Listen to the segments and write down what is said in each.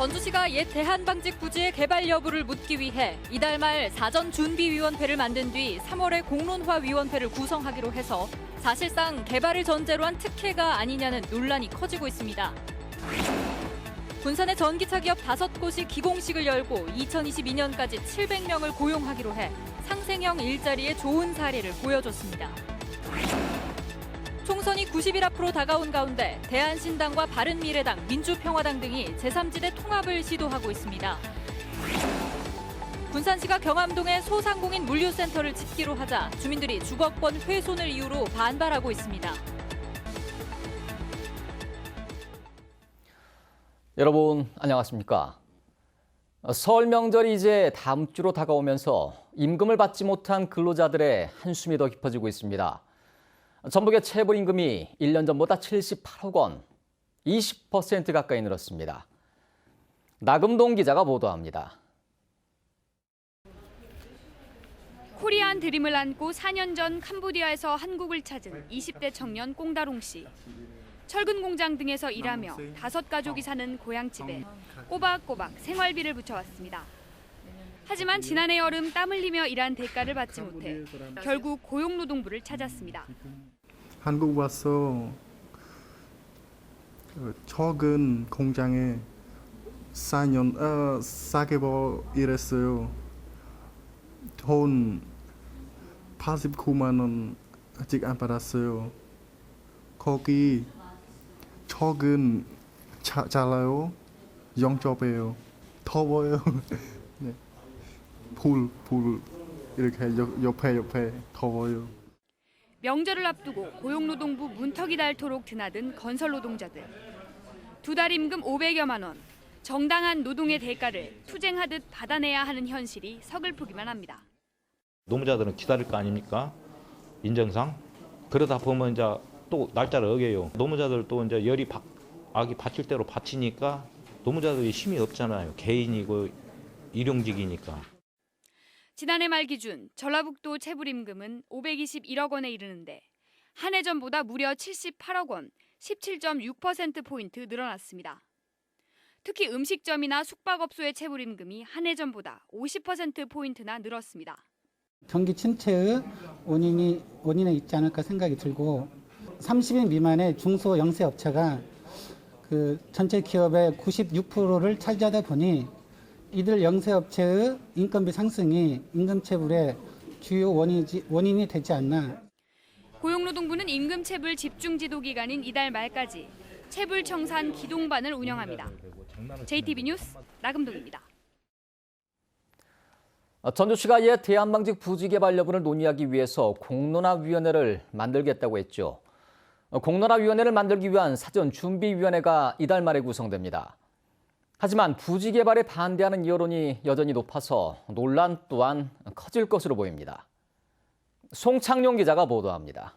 전주시가 옛 대한방직 부지의 개발 여부를 묻기 위해 이달 말 사전준비위원회를 만든 뒤 3월에 공론화위원회를 구성하기로 해서 사실상 개발을 전제로 한 특혜가 아니냐는 논란이 커지고 있습니다. 군산의 전기차 기업 5곳이 기공식을 열고 2022년까지 700명을 고용하기로 해 상생형 일자리의 좋은 사례를 보여줬습니다. 총선이 90일 앞으로 다가온 가운데 대한신당과 바른미래당, 민주평화당 등이 제3지대 통합을 시도하고 있습니다. 군산시가 경암동에 소상공인 물류센터를 짓기로 하자 주민들이 주거권 훼손을 이유로 반발하고 있습니다. 여러분 안녕하십니까? 설 명절이 이제 다음 주로 다가오면서 임금을 받지 못한 근로자들의 한숨이 더 깊어지고 있습니다. 전북의 체불임금이 1년 전보다 78억 원, 20% 가까이 늘었습니다. 나금동 기자가 보도합니다. 코리안 드림을 안고 4년 전 캄보디아에서 한국을 찾은 20대 청년 꽁다롱 씨. 철근 공장 등에서 일하며 5가족이 사는 고향집에 꼬박꼬박 생활비를 붙여왔습니다. 하지만 지난해 여름 땀 흘리며 일한 대가를 받지 못해 결국 고용노동부를 찾았습니다. 한국 와서 철근 공장에 4개월 일했어요. 돈 89만 원 아직 안 받았어요. 거기 철근 잘라요. 영접해요. 더워요. 네. 불 이렇게 옆에 더워요. 명절을 앞두고 고용노동부 문턱이 닳도록 드나든 건설 노동자들. 2달 임금 500여만 원, 정당한 노동의 대가를 투쟁하듯 받아내야 하는 현실이 서글프기만 합니다. 노무자들은 기다릴 거 아닙니까? 인정상. 그러다 보면 이제 또 날짜를 어겨요. 노무자들도 이제 악이 바칠 대로 바치니까 노무자들이 힘이 없잖아요. 개인이고 일용직이니까. 지난해 말 기준 전라북도 체불임금은 521억 원에 이르는데 한 해 전보다 무려 78억 원, 17.6%포인트 늘어났습니다. 특히 음식점이나 숙박업소의 체불임금이 한 해 전보다 50%포인트나 늘었습니다. 경기 침체의 원인에 있지 않을까 생각이 들고 30인 미만의 중소 영세업체가 그 전체 기업의 96%를 차지하다 보니 이들 영세업체의 인건비 상승이 임금체불의 주요 원인이 되지 않나. 고용노동부는 임금체불 집중지도 기간인 이달 말까지 체불청산 기동반을 운영합니다. JTB 뉴스 나금동입니다. 전주시가 옛 대한방직 부지 개발 여부를 논의하기 위해서 공론화위원회를 만들겠다고 했죠. 공론화위원회를 만들기 위한 사전준비위원회가 이달 말에 구성됩니다. 하지만 부지 개발에 반대하는 여론이 여전히 높아서 논란 또한 커질 것으로 보입니다. 송창용 기자가 보도합니다.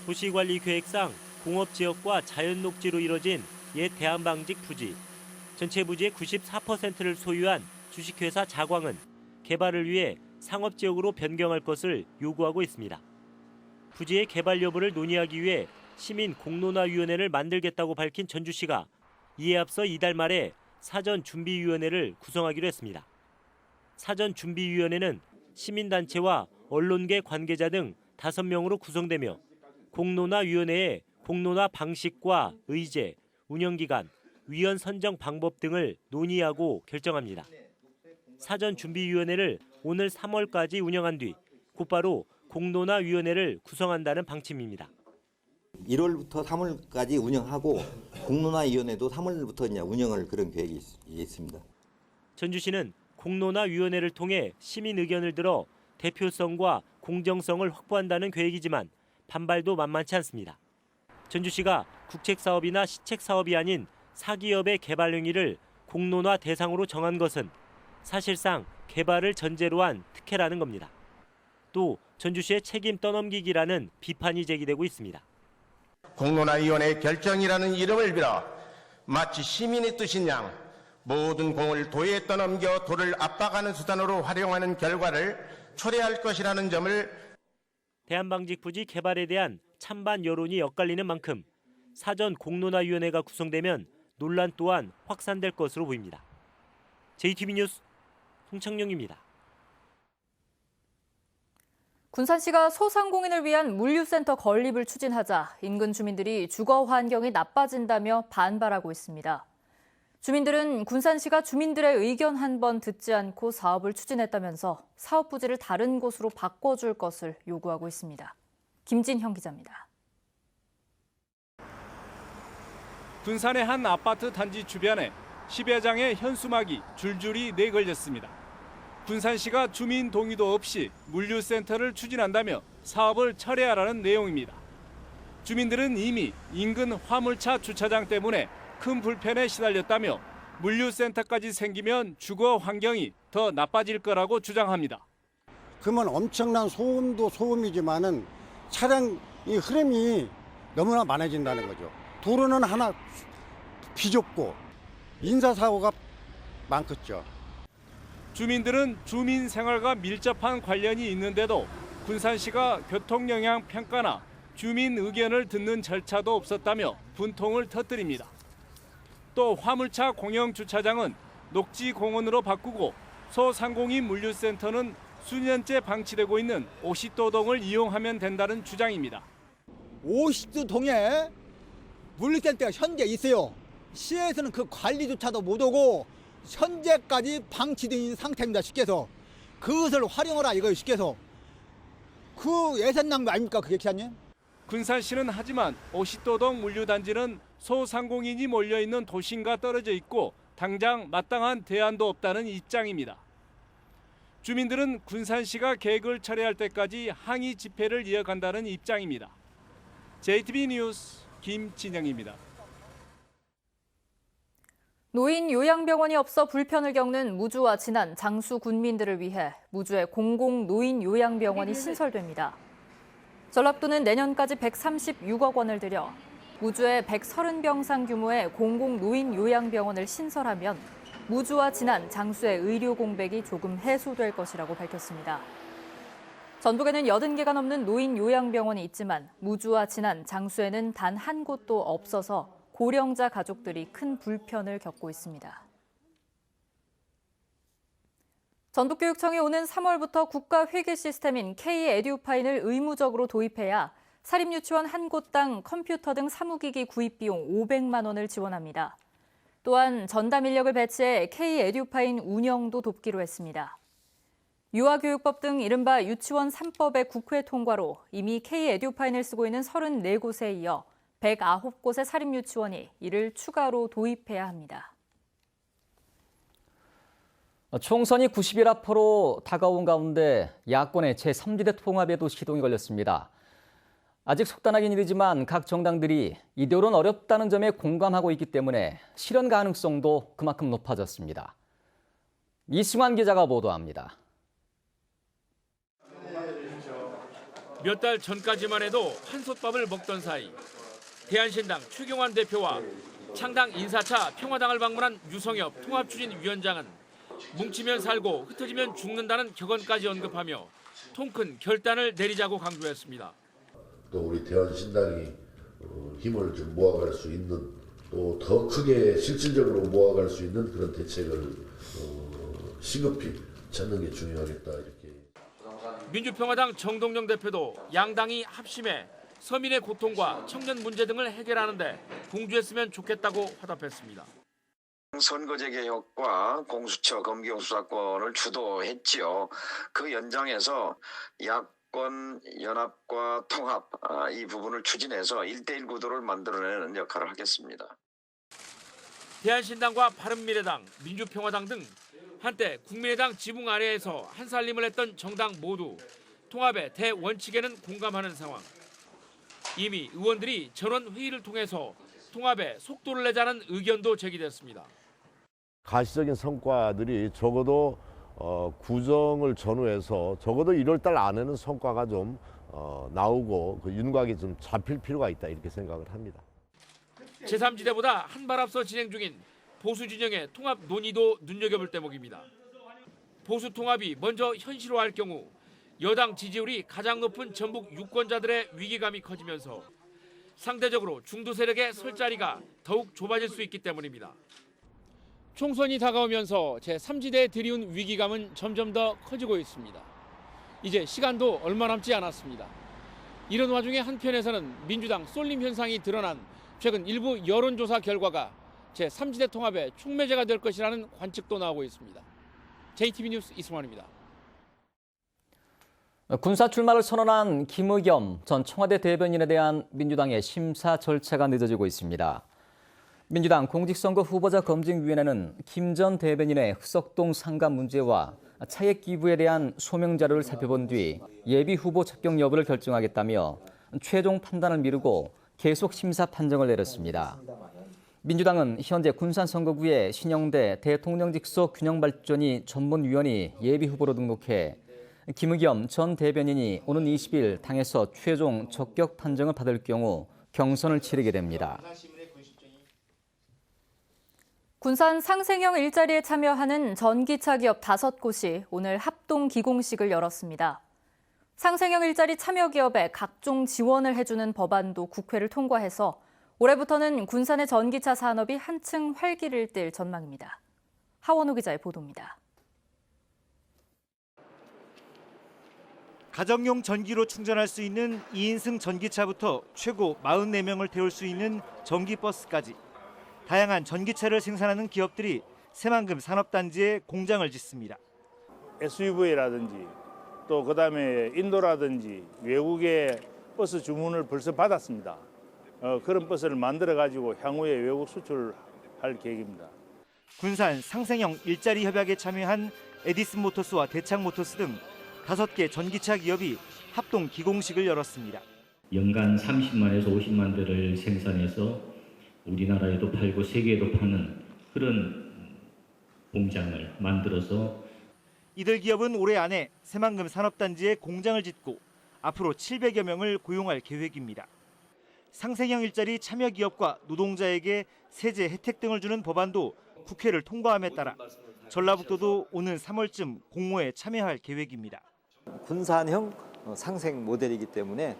도시관리계획상 공업지역과 자연녹지로 이뤄진 옛 대한방직 부지. 전체 부지의 94%를 소유한 주식회사 자광은 개발을 위해 상업지역으로 변경할 것을 요구하고 있습니다. 부지의 개발 여부를 논의하기 위해 시민 공론화위원회를 만들겠다고 밝힌 전주시가 이에 앞서 이달 말에 사전준비위원회를 구성하기로 했습니다. 사전준비위원회는 시민단체와 언론계 관계자 등 5명으로 구성되며 공론화위원회에 공론화 방식과 의제, 운영기간, 위원 선정 방법 등을 논의하고 결정합니다. 사전준비위원회를 오늘 3월까지 운영한 뒤 곧바로 공론화위원회를 구성한다는 방침입니다. 1월부터 3월까지 운영하고 공론화위원회도 3월부터 이제 운영을 그런 계획이 있습니다. 전주시는 공론화위원회를 통해 시민 의견을 들어 대표성과 공정성을 확보한다는 계획이지만 반발도 만만치 않습니다. 전주시가 국책사업이나 시책사업이 아닌 사기업의 개발 행위를 공론화 대상으로 정한 것은 사실상 개발을 전제로 한 특혜라는 겁니다. 또 전주시의 책임 떠넘기기라는 비판이 제기되고 있습니다. 공론화위원회 결정이라는 이름을 빌어 마치 시민의 뜻인 양 모든 공을 도에 떠넘겨 도를 압박하는 수단으로 활용하는 결과를 초래할 것이라는 점을 대한방직 부지 개발에 대한 찬반 여론이 엇갈리는 만큼 사전 공론화위원회가 구성되면 논란 또한 확산될 것으로 보입니다. JTB 뉴스 송창용입니다. 군산시가 소상공인을 위한 물류센터 건립을 추진하자 인근 주민들이 주거 환경이 나빠진다며 반발하고 있습니다. 주민들은 군산시가 주민들의 의견 한 번 듣지 않고 사업을 추진했다면서 사업 부지를 다른 곳으로 바꿔줄 것을 요구하고 있습니다. 김진형 기자입니다. 군산의 한 아파트 단지 주변에 10여 장의 현수막이 줄줄이 내걸렸습니다. 군산시가 주민 동의도 없이 물류센터를 추진한다며 사업을 철회하라는 내용입니다. 주민들은 이미 인근 화물차 주차장 때문에 큰 불편에 시달렸다며 물류센터까지 생기면 주거 환경이 더 나빠질 거라고 주장합니다. 그러면 엄청난 소음도 소음이지만은 차량의 흐름이 너무나 많아진다는 거죠. 도로는 하나 비좁고 인사사고가 많겠죠. 주민들은 주민 생활과 밀접한 관련이 있는데도 군산시가 교통영향 평가나 주민 의견을 듣는 절차도 없었다며 분통을 터뜨립니다. 또 화물차 공영 주차장은 녹지공원으로 바꾸고 소상공인 물류센터는 수년째 방치되고 있는 오시도동을 이용하면 된다는 주장입니다. 오시도동에 물류센터가 현재 있어요. 시에서는 그 관리조차도 못하고 현재까지 방치되어 있는 상태입니다. 쉽게서 그것을 활용하라 이거예요. 쉽게서 그 예산 낭비 아닙니까 그게 기사님? 군산시는 하지만 오시도동 물류단지는 소상공인이 몰려있는 도심과 떨어져 있고 당장 마땅한 대안도 없다는 입장입니다. 주민들은 군산시가 계획을 철회할 때까지 항의 집회를 이어간다는 입장입니다. JTB 뉴스 김진영입니다. 노인 요양병원이 없어 불편을 겪는 무주와 진안, 장수 군민들을 위해 무주의 공공 노인 요양병원이 신설됩니다. 전라북도는 내년까지 136억 원을 들여 무주의 130병상 규모의 공공 노인 요양병원을 신설하면 무주와 진안, 장수의 의료 공백이 조금 해소될 것이라고 밝혔습니다. 전북에는 80개가 넘는 노인 요양병원이 있지만 무주와 진안, 장수에는 단 한 곳도 없어서 고령자 가족들이 큰 불편을 겪고 있습니다. 전북교육청이 오는 3월부터 국가회계 시스템인 K-에듀파인을 의무적으로 도입해야 사립유치원 한 곳당 컴퓨터 등 사무기기 구입 비용 500만 원을 지원합니다. 또한 전담 인력을 배치해 K-에듀파인 운영도 돕기로 했습니다. 유아교육법 등 이른바 유치원 3법의 국회 통과로 이미 K-에듀파인을 쓰고 있는 34곳에 이어 109곳의 사립유치원이 이를 추가로 도입해야 합니다. 총선이 90일 앞으로 다가온 가운데 야권의 제3지대 통합에도 시동이 걸렸습니다. 아직 속단하긴 이르지만 각 정당들이 이대로는 어렵다는 점에 공감하고 있기 때문에 실현 가능성도 그만큼 높아졌습니다. 이승환 기자가 보도합니다. 몇 달 전까지만 해도 한솥밥을 먹던 사이 대한신당 최경환 대표와 창당 인사차 평화당을 방문한 유성엽 통합추진위원장은 뭉치면 살고 흩어지면 죽는다는 격언까지 언급하며 통큰 결단을 내리자고 강조했습니다. 또 우리 대한신당이 힘을 좀 모아갈 수 있는 또 더 크게 실질적으로 모아갈 수 있는 그런 대책을 시급히 찾는 게 중요하겠다 이렇게. 민주평화당 정동영 대표도 양당이 합심해 서민의 고통과 청년 문제 등을 해결하는데 공조했으면 좋겠다고 화답했습니다. 선거제 개혁과 공수처 검경 수사권을 주도했지요. 그 연장에서 야권 연합과 통합 이 부분을 추진해서 1대1 구도를 만들어내는 역할을 하겠습니다. 대한신당과 바른미래당, 민주평화당 등 한때 국민의당 지붕 아래에서 한살림을 했던 정당 모두 통합의 대원칙에는 공감하는 상황. 이미 의원들이 전원 회의를 통해서 통합에 속도를 내자는 의견도 제기됐습니다. 가시적인 성과들이 적어도 구정을 전후해서 적어도 1월 달 안에는 성과가 좀 나오고 그 윤곽이 좀 잡힐 필요가 있다 이렇게 생각을 합니다. 제3지대보다 한 발 앞서 진행 중인 보수 진영의 통합 논의도 눈여겨볼 대목입니다. 보수 통합이 먼저 현실화할 경우 여당 지지율이 가장 높은 전북 유권자들의 위기감이 커지면서 상대적으로 중도 세력의 설 자리가 더욱 좁아질 수 있기 때문입니다. 총선이 다가오면서 제3지대에 들이운 위기감은 점점 더 커지고 있습니다. 이제 시간도 얼마 남지 않았습니다. 이런 와중에 한편에서는 민주당 쏠림 현상이 드러난 최근 일부 여론조사 결과가 제3지대 통합의 촉매제가 될 것이라는 관측도 나오고 있습니다. JTB 뉴스 이승환입니다. 군사 출마를 선언한 김의겸 전 청와대 대변인에 대한 민주당의 심사 절차가 늦어지고 있습니다. 민주당 공직선거 후보자 검증위원회는 김 전 대변인의 흑석동 상가 문제와 차액 기부에 대한 소명 자료를 살펴본 뒤 예비 후보 적격 여부를 결정하겠다며 최종 판단을 미루고 계속 심사 판정을 내렸습니다. 민주당은 현재 군산선거구에 신영대 대통령직속 균형발전위 전문위원이 예비 후보로 등록해 김의겸 전 대변인이 오는 20일 당에서 최종 적격 판정을 받을 경우 경선을 치르게 됩니다. 군산 상생형 일자리에 참여하는 전기차 기업 5곳이 오늘 합동 기공식을 열었습니다. 상생형 일자리 참여 기업에 각종 지원을 해주는 법안도 국회를 통과해서 올해부터는 군산의 전기차 산업이 한층 활기를 띨 전망입니다. 하원호 기자의 보도입니다. 가정용 전기로 충전할 수 있는 2인승 전기차부터 최고 44명을 태울 수 있는 전기버스까지 다양한 전기차를 생산하는 기업들이 새만금 산업단지에 공장을 짓습니다. SUV라든지 또 그다음에 인도라든지 외국의 버스 주문을 벌써 받았습니다. 그런 버스를 만들어 가지고 향후에 외국 수출할 계획입니다. 군산 상생형 일자리 협약에 참여한 에디슨 모터스와 대창 모터스 등 5개 전기차 기업이 합동 기공식을 열었습니다. 연간 30만에서 50만 대를 생산해서 우리나라에도 팔고 세계에도 파는 그런 공장을 만들어서 이들 기업은 올해 안에 새만금 산업단지에 공장을 짓고 앞으로 700여 명을 고용할 계획입니다. 상생형 일자리 참여 기업과 노동자에게 세제 혜택 등을 주는 법안도 국회를 통과함에 따라 전라북도도 오는 3월쯤 공모에 참여할 계획입니다. 군산형 상생 모델이기 때문에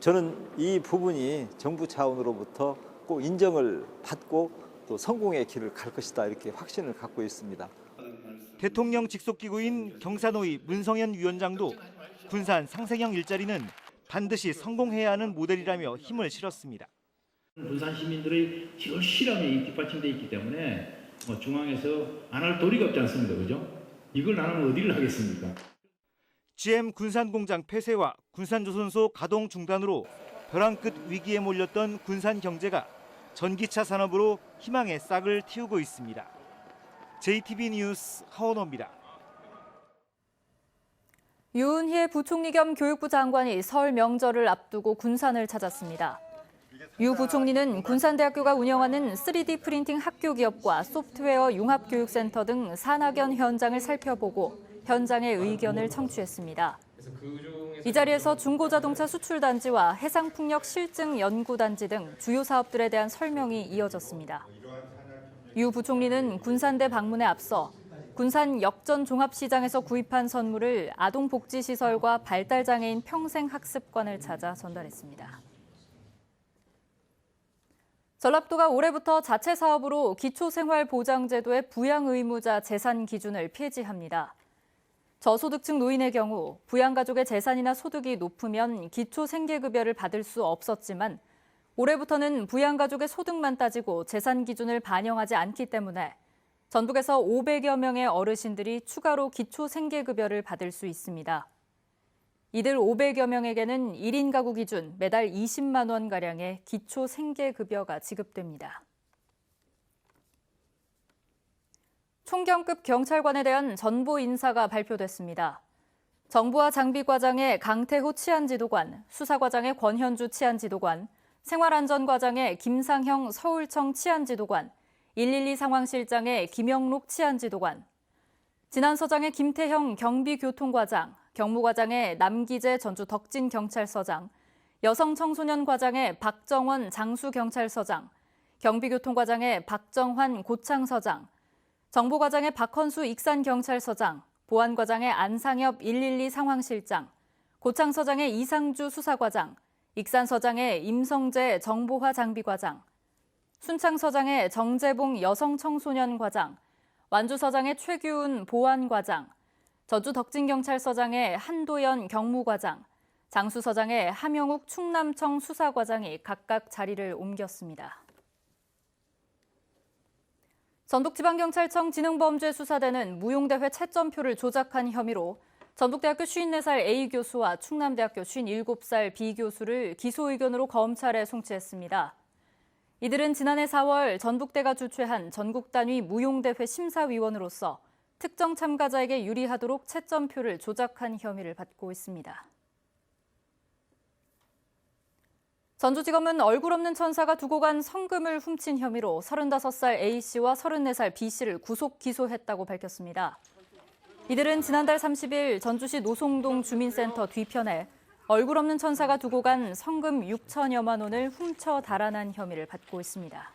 저는 이 부분이 정부 차원으로부터 꼭 인정을 받고 또 성공의 길을 갈 것이다 이렇게 확신을 갖고 있습니다. 대통령 직속기구인 경사노위 문성현 위원장도 군산 상생형 일자리는 반드시 성공해야 하는 모델이라며 힘을 실었습니다. 군산 시민들의 절실함이 뒷받침돼 있기 때문에 중앙에서 안 할 도리가 없지 않습니다. 그죠? 이걸 안 하면 어디를 하겠습니까? GM 군산 공장 폐쇄와 군산조선소 가동 중단으로 벼랑 끝 위기에 몰렸던 군산 경제가 전기차 산업으로 희망의 싹을 틔우고 있습니다. JTB 뉴스 하원호입니다. 유은희 부총리 겸 교육부 장관이 설 명절을 앞두고 군산을 찾았습니다. 유 부총리는 군산대학교가 운영하는 3D 프린팅 학교 기업과 소프트웨어 융합교육센터 등 산학연 현장을 살펴보고 현장의 의견을 청취했습니다. 이 자리에서 중고자동차 수출단지와 해상풍력 실증 연구단지 등 주요 사업들에 대한 설명이 이어졌습니다. 유 부총리는 군산대 방문에 앞서 군산 역전 종합시장에서 구입한 선물을 아동복지시설과 발달장애인 평생학습관을 찾아 전달했습니다. 전라북도가 올해부터 자체 사업으로 기초생활보장제도의 부양의무자 재산 기준을 폐지합니다. 저소득층 노인의 경우 부양가족의 재산이나 소득이 높으면 기초생계급여를 받을 수 없었지만 올해부터는 부양가족의 소득만 따지고 재산 기준을 반영하지 않기 때문에 전북에서 500여 명의 어르신들이 추가로 기초생계급여를 받을 수 있습니다. 이들 500여 명에게는 1인 가구 기준 매달 20만 원가량의 기초생계급여가 지급됩니다. 총경급 경찰관에 대한 전보 인사가 발표됐습니다. 정보화 장비과장의 강태호 치안지도관, 수사과장의 권현주 치안지도관, 생활안전과장의 김상형 서울청 치안지도관, 112 상황실장의 김영록 치안지도관, 진안서장의 김태형 경비교통과장, 경무과장의 남기재 전주 덕진경찰서장, 여성청소년과장의 박정원 장수경찰서장, 경비교통과장의 박정환 고창서장, 정보과장의 박헌수 익산경찰서장, 보안과장의 안상엽 112 상황실장, 고창서장의 이상주 수사과장, 익산서장의 임성재 정보화 장비과장, 순창서장의 정재봉 여성청소년과장, 완주서장의 최규훈 보안과장, 저주 덕진경찰서장의 한도연 경무과장, 장수서장의 함영욱 충남청 수사과장이 각각 자리를 옮겼습니다. 전북지방경찰청 지능범죄수사대는 무용대회 채점표를 조작한 혐의로 전북대학교 54살 A 교수와 충남대학교 57살 B 교수를 기소 의견으로 검찰에 송치했습니다. 이들은 지난해 4월 전북대가 주최한 전국단위 무용대회 심사위원으로서 특정 참가자에게 유리하도록 채점표를 조작한 혐의를 받고 있습니다. 전주지검은 얼굴 없는 천사가 두고 간 성금을 훔친 혐의로 35살 A씨와 34살 B씨를 구속 기소했다고 밝혔습니다. 이들은 지난달 30일 전주시 노송동 주민센터 뒤편에 얼굴 없는 천사가 두고 간 성금 6천여만 원을 훔쳐 달아난 혐의를 받고 있습니다.